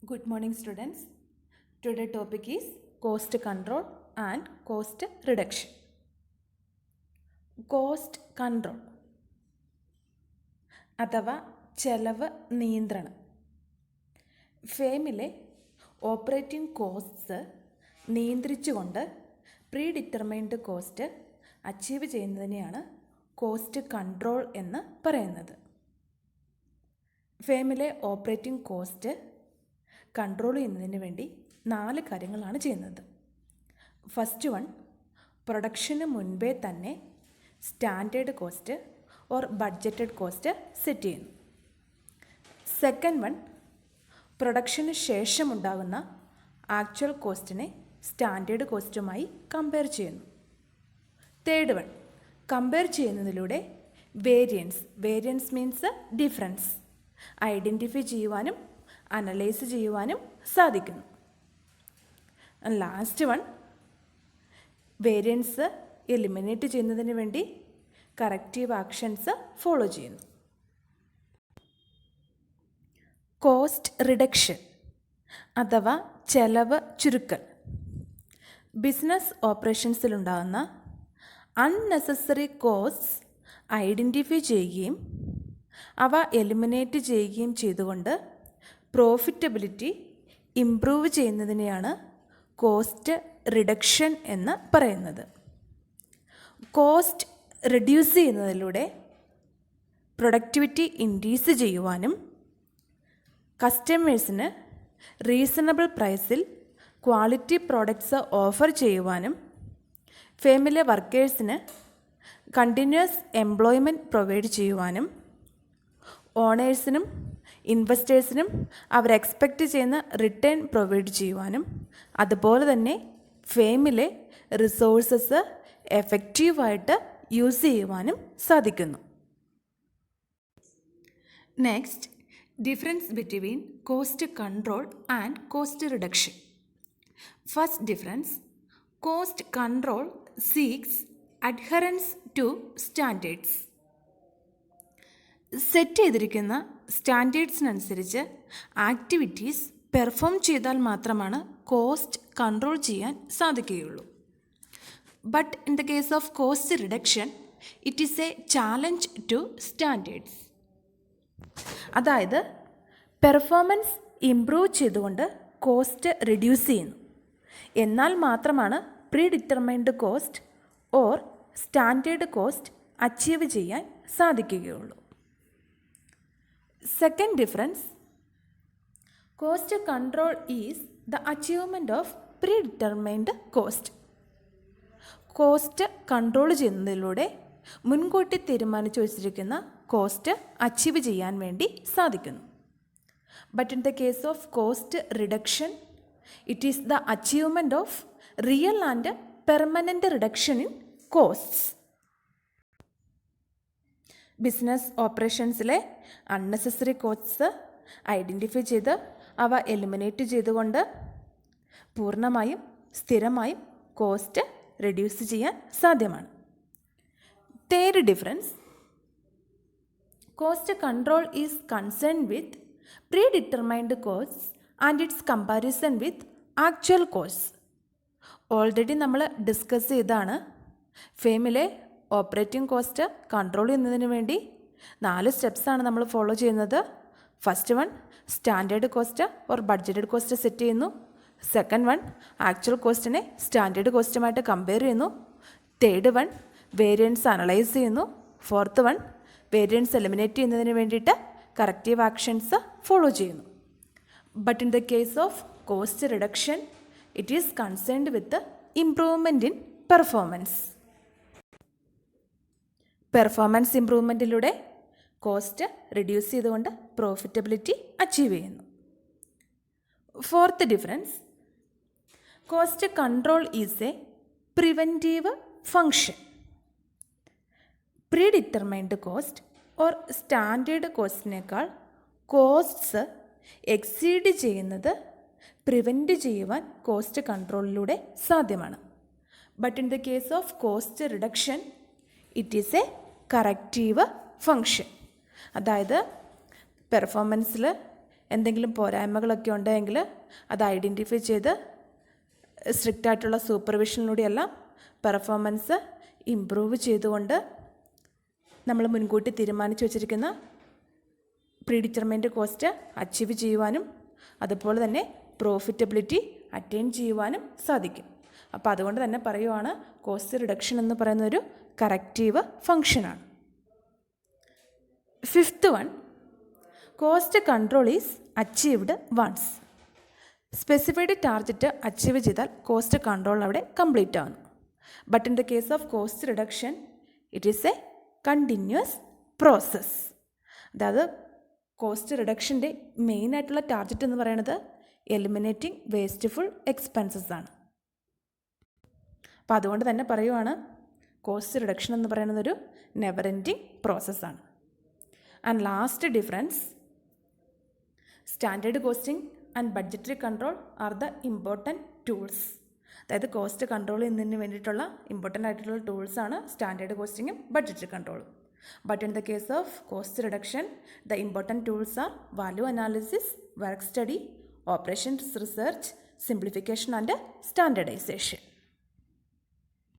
Good morning, students. Today topic is cost control and cost reduction. Cost control അഥവാ ചെലവ് നിയന്ത്രണം. ഫേമിലെ operating costs നിയന്ത്രിച്ചുകൊണ്ട് പ്രീ ഡിറ്റർമൈൻഡ് കോസ്റ്റ് അച്ചീവ് ചെയ്യുന്നതിനെയാണ് cost control എന്ന് പറയുന്നത്. ഫേമിലെ ഓപ്പറേറ്റിംഗ് കോസ്റ്റ് കൺട്രോൾ ചെയ്യുന്നതിന് വേണ്ടി 4 കാര്യങ്ങളാണ് ചെയ്യുന്നത്. ഫസ്റ്റ് വൺ, പ്രൊഡക്ഷന് മുൻപേ തന്നെ standard cost or budgeted cost set ചെയ്യുന്നു. സെക്കൻഡ് വൺ, പ്രൊഡക്ഷന് ശേഷം ഉണ്ടാകുന്ന ആക്ച്വൽ കോസ്റ്റിനെ സ്റ്റാൻഡേർഡ് കോസ്റ്റുമായി കമ്പയർ ചെയ്യുന്നു. തേർഡ് വൺ, കമ്പയർ ചെയ്യുന്നതിലൂടെ വേരിയൻസ് മീൻസ് ഡിഫറൻസ് ഐഡൻറ്റിഫൈ ചെയ്യുവാനും അനലൈസ് ചെയ്യുവാനും സാധിക്കുന്നു. ലാസ്റ്റ് വൺ, വേരിയൻസ് എലിമിനേറ്റ് ചെയ്യുന്നതിന് വേണ്ടി കറക്റ്റീവ് ആക്ഷൻസ് ഫോളോ ചെയ്യുന്നു. കോസ്റ്റ് റിഡക്ഷൻ അഥവാ ചെലവ് ചുരുക്കൽ. ബിസിനസ് ഓപ്പറേഷൻസിലുണ്ടാകുന്ന അൺനെസസറി കോസ്റ്റ്സ് ഐഡൻറ്റിഫൈ ചെയ്യുകയും അവ എലിമിനേറ്റ് ചെയ്യുകയും ചെയ്തുകൊണ്ട് പ്രോഫിറ്റബിലിറ്റി ഇംപ്രൂവ് ചെയ്യുന്നതിനെയാണ് കോസ്റ്റ് റിഡക്ഷൻ എന്ന് പറയുന്നത്. കോസ്റ്റ് റെഡ്യൂസ് ചെയ്യുന്നതിലൂടെ പ്രൊഡക്ടിവിറ്റി ഇൻക്രീസ് ചെയ്യുവാനും കസ്റ്റമേഴ്സിന് റീസണബിൾ പ്രൈസിൽ ക്വാളിറ്റി പ്രോഡക്ട്സ് ഓഫർ ചെയ്യുവാനും ഫേമിലെ വർക്കേഴ്സിന് കണ്ടിന്യൂസ് എംപ്ലോയ്മെൻറ്റ് പ്രൊവൈഡ് ചെയ്യുവാനും ഓണേഴ്സിനും ഇൻവെസ്റ്റേഴ്സിനും അവർ എക്സ്പെക്റ്റ് ചെയ്യുന്ന റിട്ടേൺ പ്രൊവൈഡ് ചെയ്യുവാനും അതുപോലെ തന്നെ ഫേമിലെ റിസോഴ്സസ് എഫക്റ്റീവായിട്ട് യൂസ് ചെയ്യുവാനും സാധിക്കുന്നു. Next, difference between cost control and cost reduction. First difference, cost control seeks adherence to standards. Set ചെയ്തിരിക്കുന്ന സ്റ്റാൻഡേർഡ്സിനനുസരിച്ച് ആക്ടിവിറ്റീസ് പെർഫോം ചെയ്താൽ മാത്രമാണ് കോസ്റ്റ് കൺട്രോൾ ചെയ്യാൻ സാധിക്കുകയുള്ളൂ. But in the case of cost reduction it is a challenge to standards. അതായത് performance improve ചെയ്തുകൊണ്ട് cost reduce ചെയ്യുന്നു. എന്നാൽ മാത്രമാണ് predetermined cost or standard cost achieve ചെയ്യാൻ സാധിക്കുകയുള്ളൂ. Second difference, cost control is the achievement of predetermined cost. Cost control ചെയ്യുന്നതിലൂടെ മുൻകൂട്ടി തീരുമാനിച്ചു വച്ചിരിക്കുന്ന കോസ്റ്റ് അച്ചീവ് ചെയ്യാൻ വേണ്ടി സാധിക്കുന്നു. But in the case of cost reduction it is the achievement of real and permanent reduction in costs. Business ഓപ്പറേഷൻസിലെ unnecessary costs identify ചെയ്ത് അവ എലിമിനേറ്റ് ചെയ്തുകൊണ്ട് പൂർണ്ണമായും സ്ഥിരമായും കോസ്റ്റ് റെഡ്യൂസ് ചെയ്യാൻ സാധ്യമാണ്. Third difference, cost control is concern with pre determined costs and it's comparison with actual costs. Already നമ്മൾ discuss ചെയ്താണ് ഫേമിലെ operating cost control ചെയ്യുന്നതിന് വേണ്ടി 4 സ്റ്റെപ്സാണ് നമ്മൾ ഫോളോ ചെയ്യുന്നത്. First one, standard cost or budgeted cost set ചെയ്യുന്നു. Second one, actual കോസ്റ്റിനെ standard കോസ്റ്റുമായിട്ട് compare ചെയ്യുന്നു. തേർഡ് വൺ, വേരിയൻസ് അനലൈസ് ചെയ്യുന്നു. ഫോർത്ത് വൺ, വേരിയൻസ് എലിമിനേറ്റ് ചെയ്യുന്നതിന് വേണ്ടിയിട്ട് കറക്റ്റീവ് ആക്ഷൻസ് ഫോളോ ചെയ്യുന്നു. But in the case of cost reduction it is concerned with improvement in performance. Performance ഇംപ്രൂവ്മെൻറ്റിലൂടെ cost reduce ചെയ്തുകൊണ്ട് profitability achieve ചെയ്യുന്നു. Fourth difference, cost control is a preventive function. Predetermined cost or standard കോസ്റ്റിനേക്കാൾ costs exceed ചെയ്യുന്നത് prevent ചെയ്യുവാൻ cost കൺട്രോളിലൂടെ സാധ്യമാണ്. But in the case of cost reduction it is A corrective function. അതായത് പെർഫോമൻസിൽ എന്തെങ്കിലും പോരായ്മകളൊക്കെ ഉണ്ടെങ്കിൽ അത് identify ചെയ്ത് strict ആയിട്ടുള്ള സൂപ്പർവിഷനിലൂടെയെല്ലാം performance improve ചെയ്തുകൊണ്ട് നമ്മൾ മുൻകൂട്ടി തീരുമാനിച്ചു വച്ചിരിക്കുന്ന പ്രീ ഡിറ്റർമൈൻഡ് കോസ്റ്റ് അച്ചീവ് ചെയ്യുവാനും അതുപോലെ തന്നെ പ്രോഫിറ്റബിലിറ്റി അറ്റൈൻ ചെയ്യുവാനും സാധിക്കും. അപ്പോൾ അതുകൊണ്ട് തന്നെ പറയുവാണ് കോസ്റ്റ് റിഡക്ഷൻ എന്ന് പറയുന്ന ഒരു കറക്റ്റീവ് ഫങ്ഷനാണ്. Fifth one, cost control is achieved once. Specified target achieve ചെയ്താൽ കോസ്റ്റ് കൺട്രോൾ അവിടെ കംപ്ലീറ്റ് ആവുന്നു. But in the case of cost reduction it is a continuous process. അതായത് കോസ്റ്റ് റിഡക്ഷൻ്റെ മെയിനായിട്ടുള്ള ടാർഗറ്റ് എന്ന് പറയുന്നത് എലിമിനേറ്റിംഗ് വേസ്റ്റ്ഫുൾ എക്സ്പെൻസസ് ആണ്. അപ്പോൾ അതുകൊണ്ട് തന്നെ പറയുവാണ് കോസ്റ്റ് റിഡക്ഷൻ എന്ന് പറയുന്നത് ഒരു നെവർ എൻഡിങ് പ്രോസസ്സാണ്. And last difference, standard costing and budgetary control are the important tools. അതായത് കോസ്റ്റ് കൺട്രോൾ ചെയ്യുന്നതിന് വേണ്ടിയിട്ടുള്ള ഇമ്പോർട്ടൻ്റ് ആയിട്ടുള്ള ടൂൾസാണ് സ്റ്റാൻഡേർഡ് കോസ്റ്റിങ്ങും ബഡ്ജറ്ററി കൺട്രോളും. But in the case of cost reduction the important tools are value analysis, work study, operations research, simplification and standardisation.